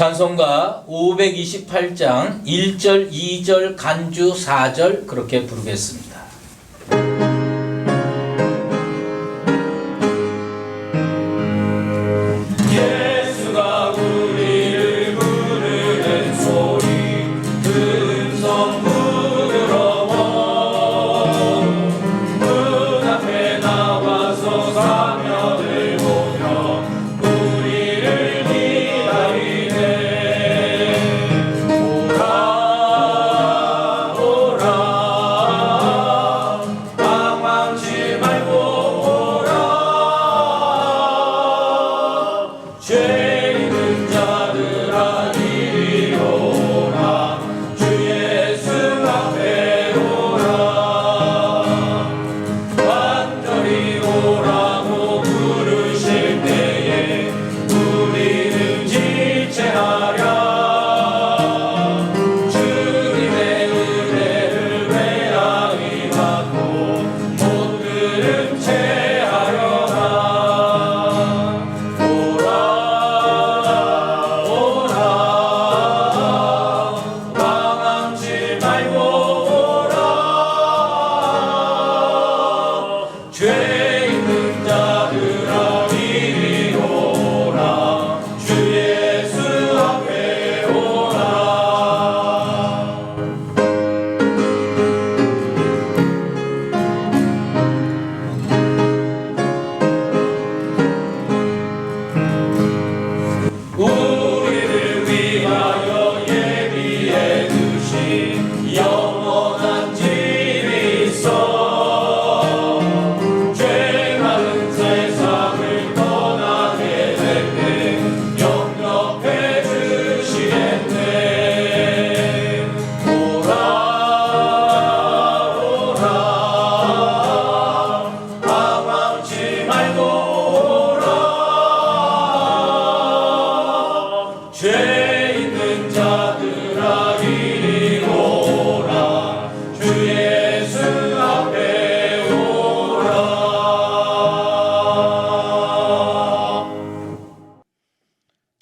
찬송가 528장 1절, 2절, 간주 4절 그렇게 부르겠습니다. 예수가 우리를 부르는 소리 음성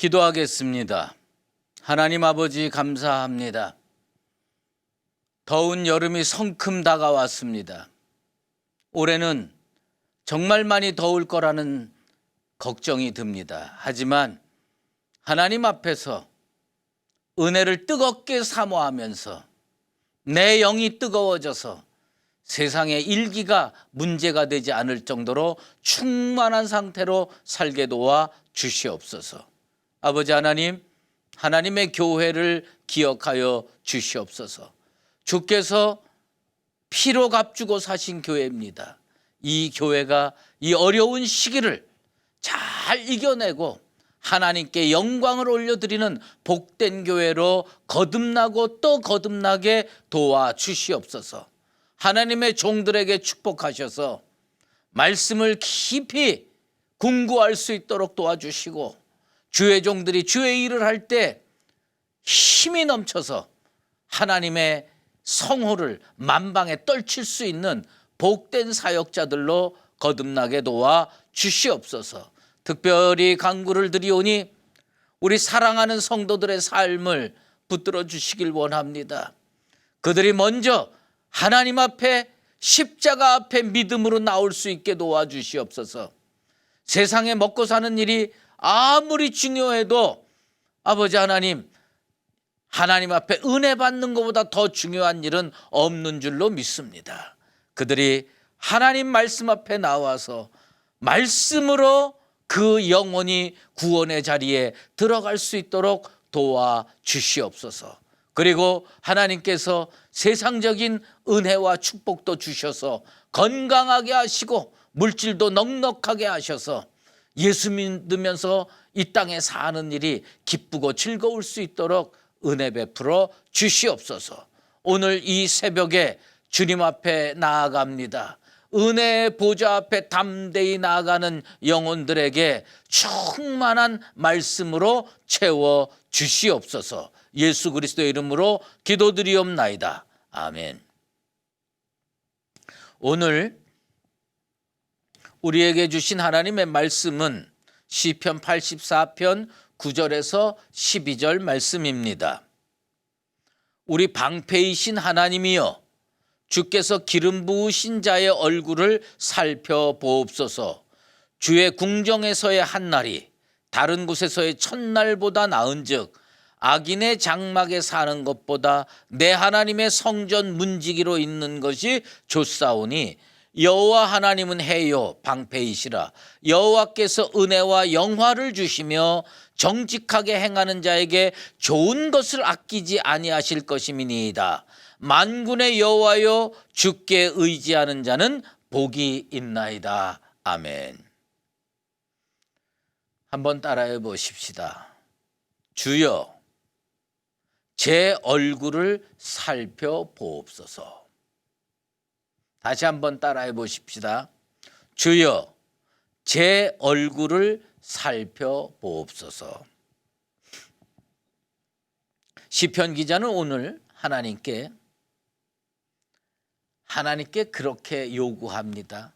기도하겠습니다. 하나님 아버지 감사합니다. 더운 여름이 성큼 다가왔습니다. 올해는 정말 많이 더울 거라는 걱정이 듭니다. 하지만 하나님 앞에서 은혜를 뜨겁게 사모하면서 내 영이 뜨거워져서 세상의 일기가 문제가 되지 않을 정도로 충만한 상태로 살게 도와 주시옵소서. 아버지 하나님, 하나님의 교회를 기억하여 주시옵소서. 주께서 피로 값주고 사신 교회입니다. 이 교회가 이 어려운 시기를 잘 이겨내고 하나님께 영광을 올려드리는 복된 교회로 거듭나고 또 거듭나게 도와주시옵소서. 하나님의 종들에게 축복하셔서 말씀을 깊이 궁구할 수 있도록 도와주시고 주의 종들이 주의 일을 할 때 힘이 넘쳐서 하나님의 성호를 만방에 떨칠 수 있는 복된 사역자들로 거듭나게 도와 주시옵소서. 특별히 간구를 드리오니 우리 사랑하는 성도들의 삶을 붙들어 주시길 원합니다. 그들이 먼저 하나님 앞에 십자가 앞에 믿음으로 나올 수 있게 도와주시옵소서. 세상에 먹고 사는 일이 아무리 중요해도 아버지 하나님, 하나님 앞에 은혜 받는 것보다 더 중요한 일은 없는 줄로 믿습니다. 그들이 하나님 말씀 앞에 나와서 말씀으로 그 영혼이 구원의 자리에 들어갈 수 있도록 도와주시옵소서. 그리고 하나님께서 세상적인 은혜와 축복도 주셔서 건강하게 하시고 물질도 넉넉하게 하셔서 예수 믿으면서 이 땅에 사는 일이 기쁘고 즐거울 수 있도록 은혜 베풀어 주시옵소서. 오늘 이 새벽에 주님 앞에 나아갑니다. 은혜의 보좌 앞에 담대히 나아가는 영혼들에게 충만한 말씀으로 채워 주시옵소서. 예수 그리스도의 이름으로 기도드리옵나이다. 아멘. 오늘 우리에게 주신 하나님의 말씀은 시편 84편 9절에서 12절 말씀입니다. 우리 방패이신 하나님이여, 주께서 기름 부으신 자의 얼굴을 살펴보옵소서. 주의 궁정에서의 한날이 다른 곳에서의 첫날보다 나은즉 악인의 장막에 사는 것보다 내 하나님의 성전 문지기로 있는 것이 좋사오니 여호와 하나님은 해요 방패이시라. 여호와께서 은혜와 영화를 주시며 정직하게 행하는 자에게 좋은 것을 아끼지 아니하실 것임이니이다. 만군의 여호와여, 주께 의지하는 자는 복이 있나이다. 아멘. 한번 따라해 보십시다. 주여, 제 얼굴을 살펴보옵소서. 다시 한번 따라해 보십시다. 주여, 제 얼굴을 살펴보옵소서. 시편 기자는 오늘 하나님께 그렇게 요구합니다.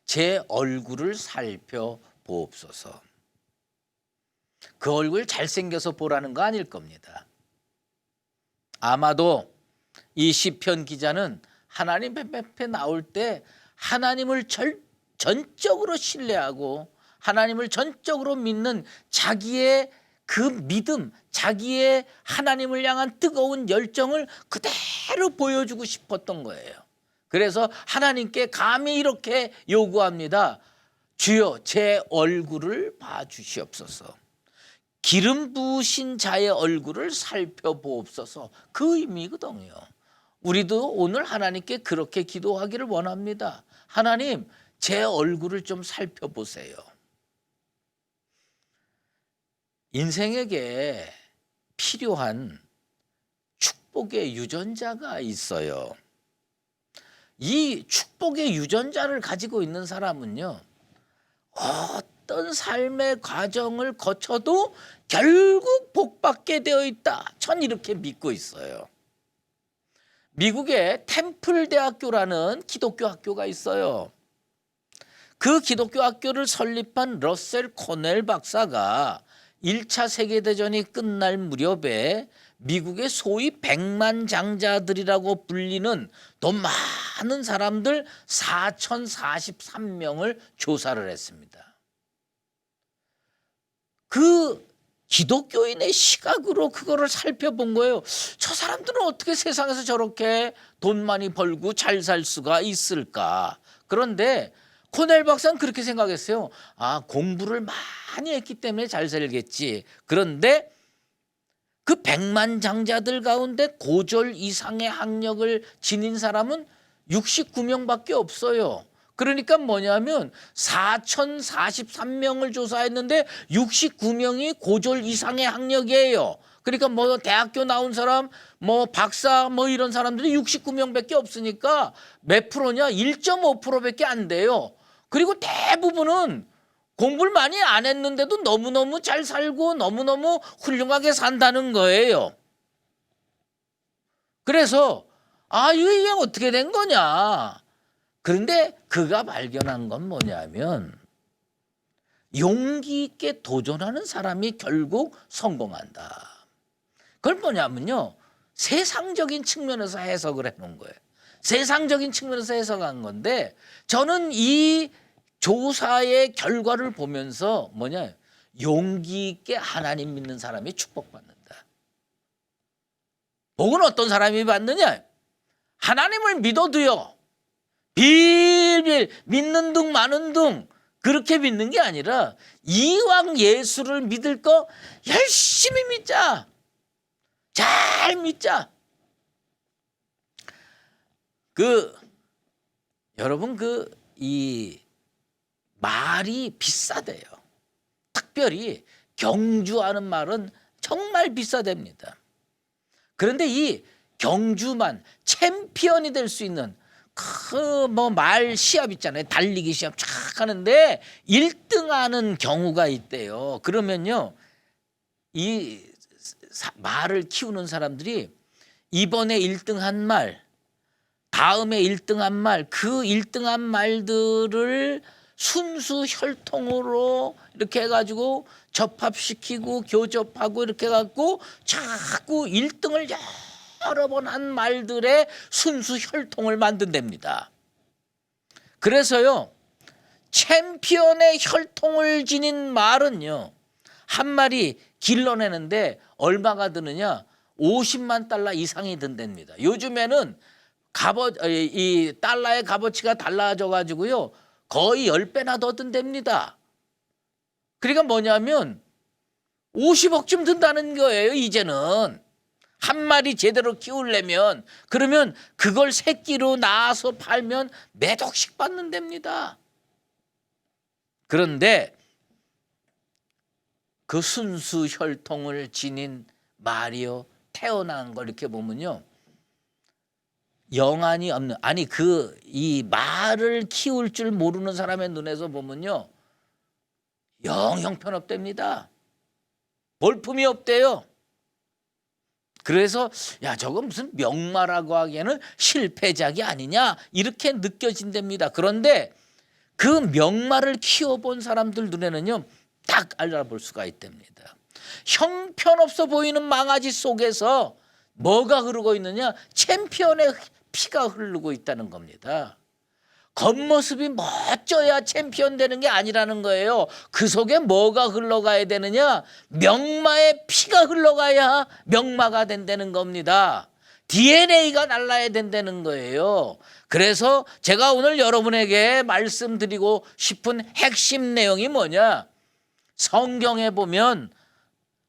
제 얼굴을 살펴보옵소서. 그 얼굴 잘생겨서 보라는 거 아닐 겁니다. 아마도 이 시편 기자는 하나님 앞에 나올 때 하나님을 전적으로 신뢰하고 하나님을 전적으로 믿는 자기의 그 믿음, 자기의 하나님을 향한 뜨거운 열정을 그대로 보여주고 싶었던 거예요. 그래서 하나님께 감히 이렇게 요구합니다. 주여, 제 얼굴을 봐주시옵소서. 기름 부으신 자의 얼굴을 살펴보옵소서. 그 의미거든요. 우리도 오늘 하나님께 그렇게 기도하기를 원합니다. 하나님, 제 얼굴을 좀 살펴보세요. 인생에게 필요한 축복의 유전자가 있어요. 이 축복의 유전자를 가지고 있는 사람은요, 어떤 삶의 과정을 거쳐도 결국 복받게 되어 있다. 전 이렇게 믿고 있어요. 미국의 템플 대학교라는 기독교 학교가 있어요. 그 기독교 학교를 설립한 러셀 코넬 박사가 1차 세계대전이 끝날 무렵에 미국의 소위 백만장자들이라고 불리는 돈 많은 사람들 4,043명을 조사를 했습니다. 그 기독교인의 시각으로 그거를 살펴본 거예요. 저 사람들은 어떻게 세상에서 저렇게 돈 많이 벌고 잘 살 수가 있을까? 그런데 코넬 박사는 그렇게 생각했어요. 공부를 많이 했기 때문에 잘 살겠지. 그런데 그 백만장자들 가운데 고졸 이상의 학력을 지닌 사람은 69명밖에 없어요. 그러니까 뭐냐면 4,043명을 조사했는데 69명이 고졸 이상의 학력이에요. 그러니까 뭐 대학교 나온 사람, 뭐 박사 뭐 이런 사람들이 69명밖에 없으니까 몇 프로냐? 1.5%밖에 안 돼요. 그리고 대부분은 공부를 많이 안 했는데도 너무너무 잘 살고 너무너무 훌륭하게 산다는 거예요. 그래서 이게 어떻게 된 거냐? 그런데 그가 발견한 건 뭐냐면 용기 있게 도전하는 사람이 결국 성공한다. 그걸 뭐냐면요, 세상적인 측면에서 해석을 해놓은 거예요. 세상적인 측면에서 해석한 건데, 저는 이 조사의 결과를 보면서 용기 있게 하나님 믿는 사람이 축복받는다. 복은 어떤 사람이 받느냐? 하나님을 믿어도요, 빌빌 믿는 둥 마는 둥 그렇게 믿는 게 아니라 이왕 예수를 믿을 거 열심히 믿자. 잘 믿자. 여러분 이 말이 비싸대요. 특별히 경주하는 말은 정말 비싸답니다. 그런데 이 경주만 챔피언이 될 수 있는 말 시합 있잖아요. 달리기 시합 쫙 하는데 1등하는 경우가 있대요. 그러면요, 이 말을 키우는 사람들이 이번에 1등한 말, 다음에 1등한 말, 그 1등한 말들을 순수 혈통으로 이렇게 해가지고 접합시키고 교접하고 이렇게 해갖고 자꾸 1등을 여러 번 한 말들의 순수 혈통을 만든답니다. 그래서요, 챔피언의 혈통을 지닌 말은요, 한 마리 길러내는데 얼마가 드느냐? 50만 달러 이상이 든답니다. 요즘에는 이 달러의 값어치가 달라져 가지고요, 거의 10배나 더 든답니다. 그러니까 뭐냐면 50억쯤 든다는 거예요. 이제는 한 마리 제대로 키우려면, 그러면 그걸 새끼로 낳아서 팔면 몇 억씩 받는답니다. 그런데 그 순수 혈통을 지닌 말이요, 태어난 걸 이렇게 보면요, 영안이 없는, 아니 이 말을 키울 줄 모르는 사람의 눈에서 보면요, 영 형편없답니다. 볼품이 없대요. 그래서 야, 저거 무슨 명마라고 하기에는 실패작이 아니냐, 이렇게 느껴진답니다. 그런데 그 명마를 키워본 사람들 눈에는요, 딱 알아볼 수가 있답니다. 형편없어 보이는 망아지 속에서 뭐가 흐르고 있느냐? 챔피언의 피가 흐르고 있다는 겁니다. 겉모습이 멋져야 챔피언 되는 게 아니라는 거예요. 그 속에 뭐가 흘러가야 되느냐? 명마의 피가 흘러가야 명마가 된다는 겁니다. DNA가 날라야 된다는 거예요. 그래서 제가 오늘 여러분에게 말씀드리고 싶은 핵심 내용이 뭐냐? 성경에 보면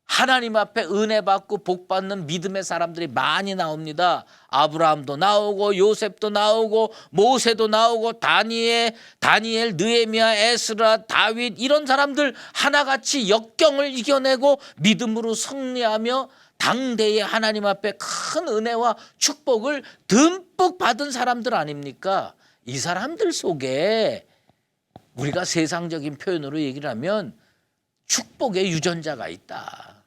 하나님 앞에 은혜 받고 복 받는 믿음의 사람들이 많이 나옵니다. 아브라함도 나오고 요셉도 나오고 모세도 나오고 다니엘, 느헤미야, 에스라, 다윗, 이런 사람들 하나같이 역경을 이겨내고 믿음으로 승리하며 당대에 하나님 앞에 큰 은혜와 축복을 듬뿍 받은 사람들 아닙니까? 이 사람들 속에 우리가 세상적인 표현으로 얘기를 하면 축복의 유전자가 있다,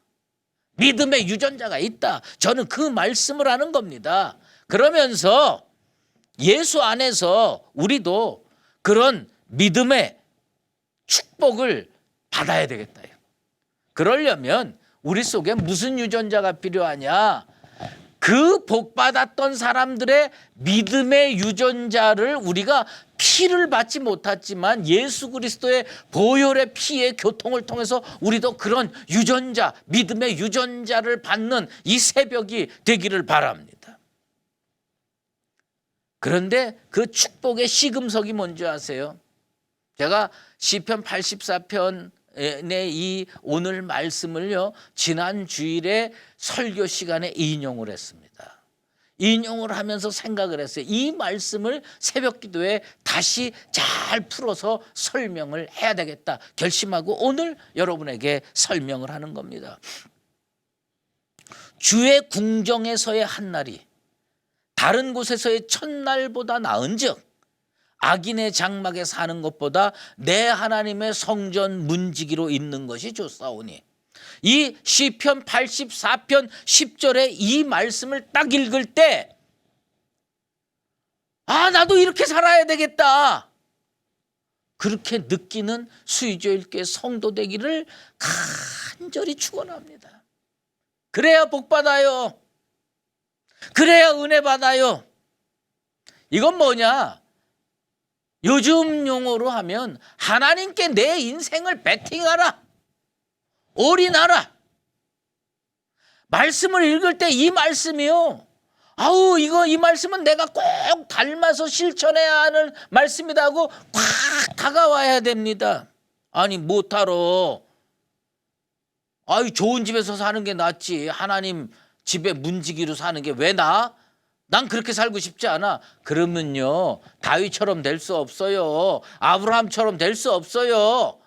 믿음의 유전자가 있다, 저는 그 말씀을 하는 겁니다. 그러면서 예수 안에서 우리도 그런 믿음의 축복을 받아야 되겠다. 그러려면 우리 속에 무슨 유전자가 필요하냐? 그 복받았던 사람들의 믿음의 유전자를 우리가 피를 받지 못했지만 예수 그리스도의 보혈의 피의 교통을 통해서 우리도 그런 유전자, 믿음의 유전자를 받는 이 새벽이 되기를 바랍니다. 그런데 그 축복의 시금석이 뭔지 아세요? 제가 시편 84편 이 오늘 말씀을요, 지난 주일에 설교 시간에 인용을 했습니다. 인용을 하면서 생각을 했어요. 이 말씀을 새벽 기도에 다시 잘 풀어서 설명을 해야 되겠다 결심하고 오늘 여러분에게 설명을 하는 겁니다. 주의 궁정에서의 한날이 다른 곳에서의 첫날보다 나은즉 악인의 장막에 사는 것보다 내 하나님의 성전 문지기로 있는 것이 좋사오니, 이 시편 84편 10절에 이 말씀을 딱 읽을 때, 아, 나도 이렇게 살아야 되겠다, 그렇게 느끼는 수의주일교회 성도 되기를 간절히 축원합니다. 그래야 복 받아요. 그래야 은혜 받아요. 이건 뭐냐? 요즘 용어로 하면 하나님께 내 인생을 베팅하라, 올인하라. 말씀을 읽을 때 이 말씀이요, 아우, 이 말씀은 내가 꼭 닮아서 실천해야 하는 말씀이다 하고 꽉 다가와야 됩니다. 아니, 못하러, 아유, 좋은 집에서 사는 게 낫지, 하나님 집에 문지기로 사는 게 왜 나아? 난 그렇게 살고 싶지 않아. 그러면요, 다윗처럼 될 수 없어요. 아브라함처럼 될 수 없어요.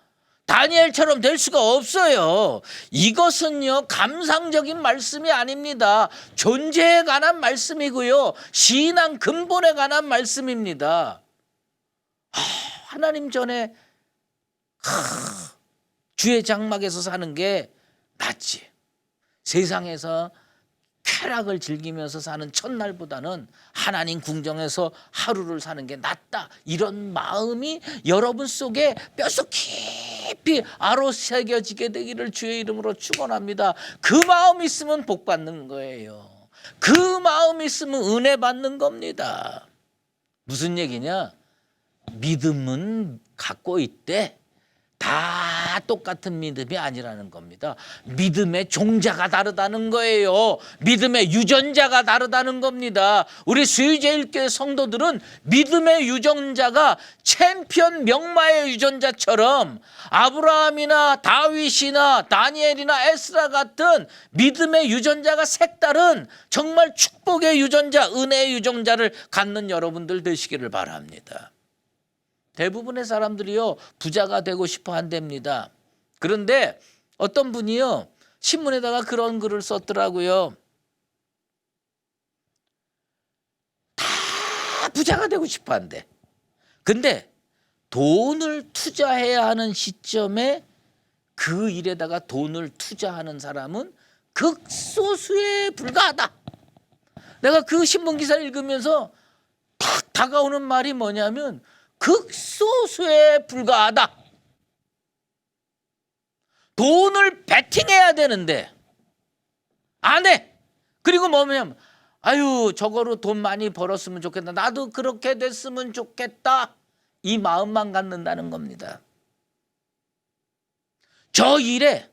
다니엘처럼 될 수가 없어요. 이것은요, 감상적인 말씀이 아닙니다. 존재에 관한 말씀이고요, 신앙 근본에 관한 말씀입니다. 하나님 전에 주의 장막에서 사는 게 낫지, 세상에서 쾌락을 즐기면서 사는 첫날보다는 하나님 궁정에서 하루를 사는 게 낫다. 이런 마음이 여러분 속에 뼛속 깊이 아로새겨지게 되기를 주의 이름으로 축원합니다. 그 마음 있으면 복 받는 거예요. 그 마음 있으면 은혜 받는 겁니다. 무슨 얘기냐? 믿음은 갖고 있대. 다 똑같은 믿음이 아니라는 겁니다. 믿음의 종자가 다르다는 거예요. 믿음의 유전자가 다르다는 겁니다. 우리 수유제일교회 성도들은 믿음의 유전자가 챔피언 명마의 유전자처럼 아브라함이나 다윗이나 다니엘이나 에스라 같은 믿음의 유전자가 색다른 정말 축복의 유전자, 은혜의 유전자를 갖는 여러분들 되시기를 바랍니다. 대부분의 사람들이요 부자가 되고 싶어 한답니다. 그런데 어떤 분이요 신문에다가 그런 글을 썼더라고요. 다 부자가 되고 싶어 한대. 근데 돈을 투자해야 하는 시점에 그 일에다가 돈을 투자하는 사람은 극소수에 불과하다. 내가 그 신문 기사를 읽으면서 탁 다가오는 말이 뭐냐면 극소수에 불과하다. 돈을 베팅해야 되는데 안 해. 그리고 뭐냐면 아유 저거로 돈 많이 벌었으면 좋겠다. 나도 그렇게 됐으면 좋겠다. 이 마음만 갖는다는 겁니다. 저 일에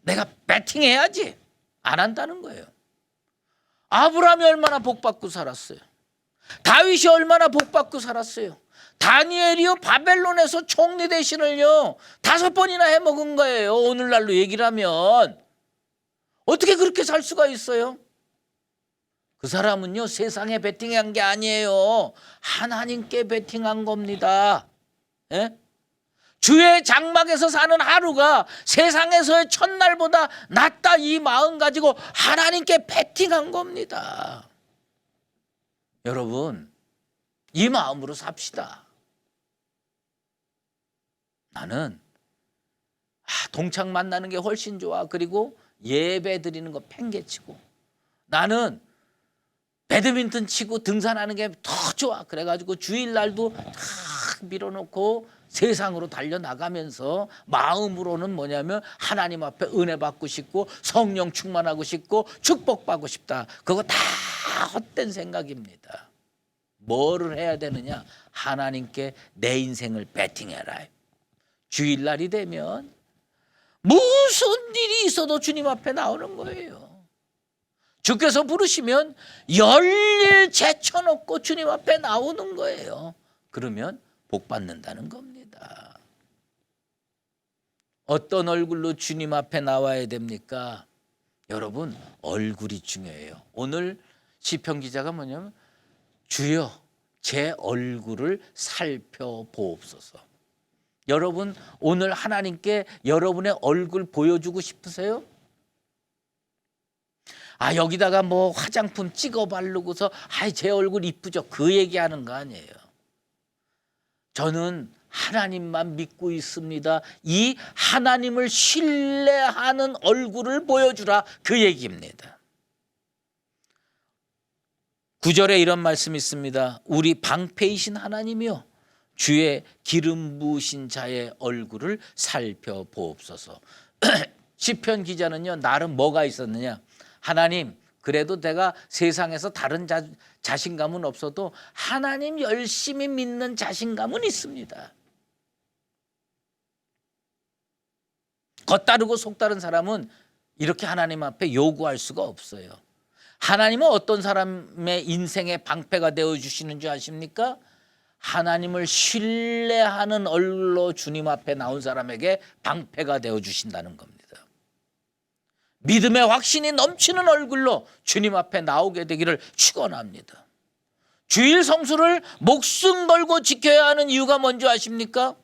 내가 베팅해야지. 안 한다는 거예요. 아브라함이 얼마나 복받고 살았어요. 다윗이 얼마나 복받고 살았어요. 다니엘이요 바벨론에서 총리 대신을요 5번이나 해먹은 거예요. 오늘날로 얘기를 하면 어떻게 그렇게 살 수가 있어요? 그 사람은요 세상에 베팅한 게 아니에요. 하나님께 베팅한 겁니다. 예? 주의 장막에서 사는 하루가 세상에서의 첫날보다 낫다 이 마음 가지고 하나님께 베팅한 겁니다. 여러분 이 마음으로 삽시다. 나는 동창 만나는 게 훨씬 좋아. 그리고 예배 드리는 거 팽개치고 나는 배드민턴 치고 등산하는 게 더 좋아. 그래가지고 주일날도 다 밀어놓고 세상으로 달려나가면서 마음으로는 뭐냐면 하나님 앞에 은혜 받고 싶고 성령 충만하고 싶고 축복받고 싶다. 그거 다 헛된 생각입니다. 뭐를 해야 되느냐? 하나님께 내 인생을 베팅해라. 주일날이 되면 무슨 일이 있어도 주님 앞에 나오는 거예요. 주께서 부르시면 열일 제쳐놓고 주님 앞에 나오는 거예요. 그러면 복 받는다는 겁니다. 어떤 얼굴로 주님 앞에 나와야 됩니까? 여러분 얼굴이 중요해요. 오늘 시편 기자가 뭐냐면 주여 제 얼굴을 살펴보옵소서. 여러분 오늘 하나님께 여러분의 얼굴 보여주고 싶으세요? 여기다가 뭐 화장품 찍어 바르고서 제 얼굴 이쁘죠. 그 얘기하는 거 아니에요. 저는 하나님만 믿고 있습니다. 이 하나님을 신뢰하는 얼굴을 보여주라. 그 얘기입니다. 9절에 이런 말씀이 있습니다. 우리 방패이신 하나님이요 주의 기름 부으신 자의 얼굴을 살펴보옵소서. 시편 기자는요 나름 뭐가 있었느냐? 하나님 그래도 내가 세상에서 다른 자신감은 없어도 하나님 열심히 믿는 자신감은 있습니다. 겉다르고 속다른 사람은 이렇게 하나님 앞에 요구할 수가 없어요. 하나님은 어떤 사람의 인생의 방패가 되어주시는 줄 아십니까? 하나님을 신뢰하는 얼굴로 주님 앞에 나온 사람에게 방패가 되어주신다는 겁니다. 믿음의 확신이 넘치는 얼굴로 주님 앞에 나오게 되기를 축원합니다. 주일 성수를 목숨 걸고 지켜야 하는 이유가 뭔지 아십니까?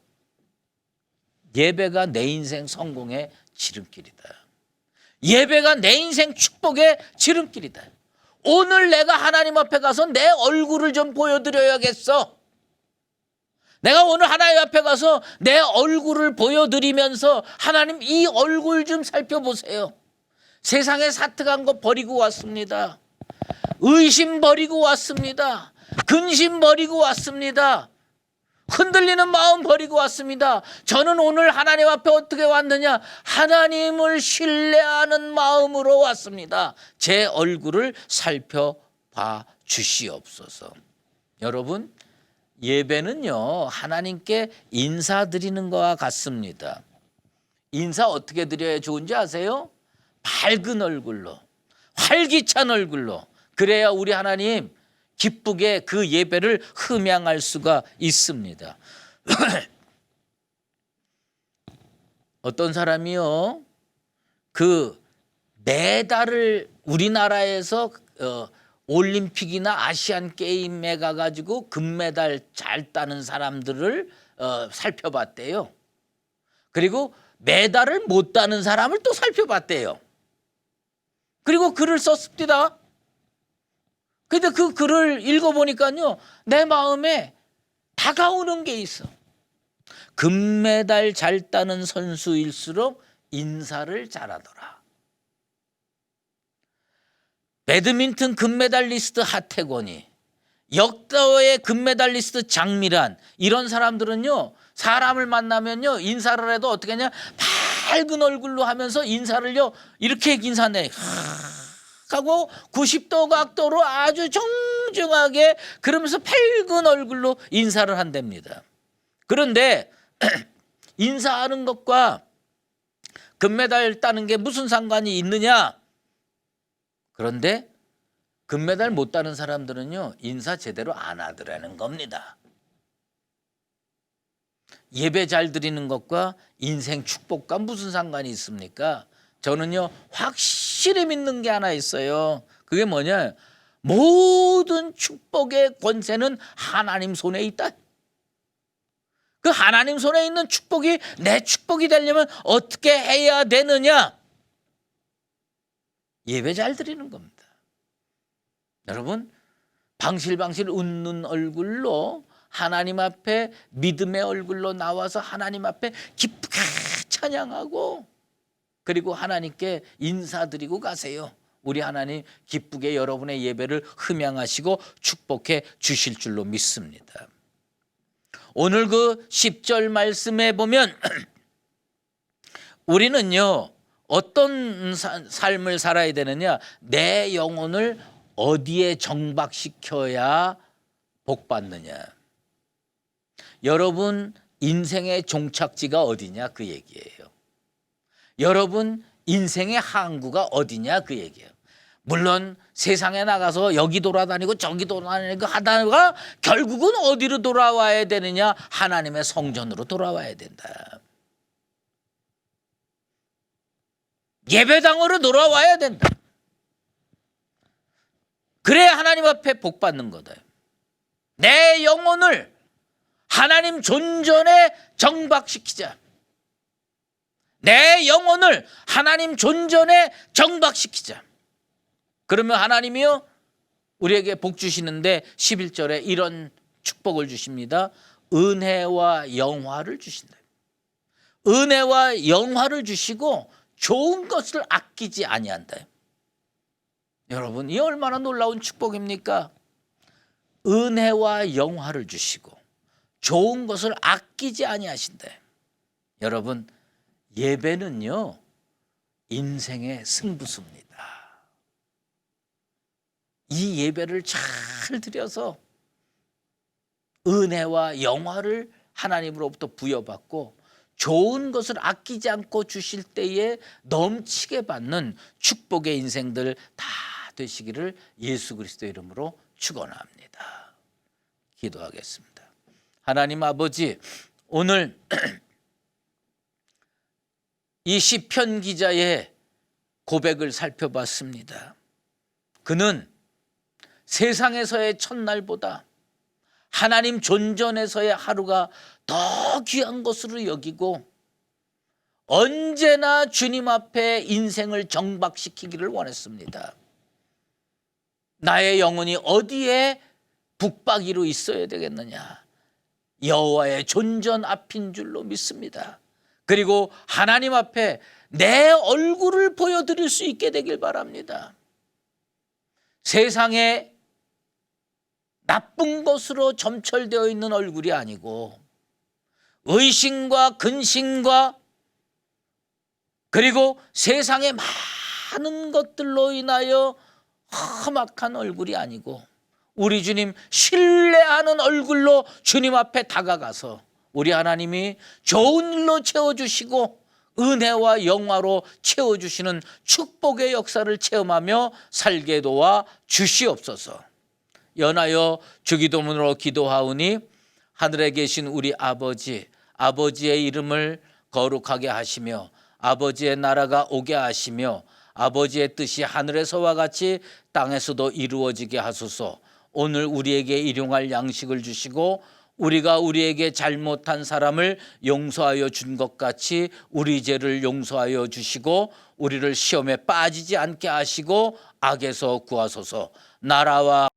예배가 내 인생 성공의 지름길이다. 예배가 내 인생 축복의 지름길이다. 오늘 내가 하나님 앞에 가서 내 얼굴을 좀 보여드려야겠어. 내가 오늘 하나님 앞에 가서 내 얼굴을 보여드리면서 하나님 이 얼굴 좀 살펴보세요. 세상에 사특한 거 버리고 왔습니다. 의심 버리고 왔습니다. 근심 버리고 왔습니다. 흔들리는 마음 버리고 왔습니다. 저는 오늘 하나님 앞에 어떻게 왔느냐? 하나님을 신뢰하는 마음으로 왔습니다. 제 얼굴을 살펴봐 주시옵소서. 여러분, 예배는요, 하나님께 인사드리는 것과 같습니다. 인사 어떻게 드려야 좋은지 아세요? 밝은 얼굴로, 활기찬 얼굴로. 그래야 우리 하나님 기쁘게 그 예배를 흠양할 수가 있습니다. 어떤 사람이요, 그 메달을 우리나라에서 올림픽이나 아시안 게임에 가가지고 금메달 잘 따는 사람들을 살펴봤대요. 그리고 메달을 못 따는 사람을 또 살펴봤대요. 그리고 글을 썼습니다. 근데 그 글을 읽어보니까요, 내 마음에 다가오는 게 있어. 금메달 잘 따는 선수일수록 인사를 잘하더라. 배드민턴 금메달리스트 하태권이, 역도의 금메달리스트 장미란, 이런 사람들은요, 사람을 만나면요, 인사를 해도 어떻게 하냐, 밝은 얼굴로 하면서 인사를요, 이렇게 인사내 하고 90도 각도로 아주 정중하게, 그러면서 밝은 얼굴로 인사를 한답니다. 그런데 인사하는 것과 금메달 따는 게 무슨 상관이 있느냐? 그런데 금메달 못 따는 사람들은요, 인사 제대로 안 하더라는 겁니다. 예배 잘 드리는 것과 인생 축복과 무슨 상관이 있습니까? 저는요, 확실히 믿는 게 하나 있어요. 그게 뭐냐? 모든 축복의 권세는 하나님 손에 있다. 그 하나님 손에 있는 축복이 내 축복이 되려면 어떻게 해야 되느냐? 예배 잘 드리는 겁니다. 여러분, 방실방실 웃는 얼굴로 하나님 앞에 믿음의 얼굴로 나와서 하나님 앞에 기쁘게 찬양하고, 그리고 하나님께 인사드리고 가세요. 우리 하나님 기쁘게 여러분의 예배를 흠양하시고 축복해 주실 줄로 믿습니다. 오늘 그 10절 말씀에 보면 우리는요, 어떤 삶을 살아야 되느냐? 내 영혼을 어디에 정박시켜야 복 받느냐? 여러분 인생의 종착지가 어디냐? 그 얘기예요. 여러분 인생의 항구가 어디냐? 그 얘기예요. 물론 세상에 나가서 여기 돌아다니고 저기 돌아다니고 하다가 결국은 어디로 돌아와야 되느냐? 하나님의 성전으로 돌아와야 된다. 예배당으로 돌아와야 된다. 그래야 하나님 앞에 복 받는 거다. 내 영혼을 하나님 존전에 정박시키자. 내 영혼을 하나님 존전에 정박시키자. 그러면 하나님이요, 우리에게 복 주시는데 11절에 이런 축복을 주십니다. 은혜와 영화를 주신다. 은혜와 영화를 주시고 좋은 것을 아끼지 아니한다. 여러분, 이 얼마나 놀라운 축복입니까? 은혜와 영화를 주시고 좋은 것을 아끼지 아니하신다. 여러분, 예배는요, 인생의 승부수입니다. 이 예배를 잘 드려서 은혜와 영화를 하나님으로부터 부여받고 좋은 것을 아끼지 않고 주실 때에 넘치게 받는 축복의 인생들 다 되시기를 예수 그리스도 이름으로 축원합니다. 기도하겠습니다. 하나님 아버지, 오늘 이 시편 기자의 고백을 살펴봤습니다. 그는 세상에서의 첫날보다 하나님 존전에서의 하루가 더 귀한 것으로 여기고 언제나 주님 앞에 인생을 정박시키기를 원했습니다. 나의 영혼이 어디에 북박이로 있어야 되겠느냐? 여호와의 존전 앞인 줄로 믿습니다. 그리고 하나님 앞에 내 얼굴을 보여드릴 수 있게 되길 바랍니다. 세상에 나쁜 것으로 점철되어 있는 얼굴이 아니고 의심과 근심과 그리고 세상의 많은 것들로 인하여 험악한 얼굴이 아니고 우리 주님 신뢰하는 얼굴로 주님 앞에 다가가서 우리 하나님이 좋은 일로 채워주시고 은혜와 영화로 채워주시는 축복의 역사를 체험하며 살게 도와 주시옵소서. 연하여 주기도문으로 기도하오니 하늘에 계신 우리 아버지의 이름을 거룩하게 하시며 아버지의 나라가 오게 하시며 아버지의 뜻이 하늘에서와 같이 땅에서도 이루어지게 하소서. 오늘 우리에게 일용할 양식을 주시고 우리가 우리에게 잘못한 사람을 용서하여 준 것 같이 우리 죄를 용서하여 주시고 우리를 시험에 빠지지 않게 하시고 악에서 구하소서. 나라와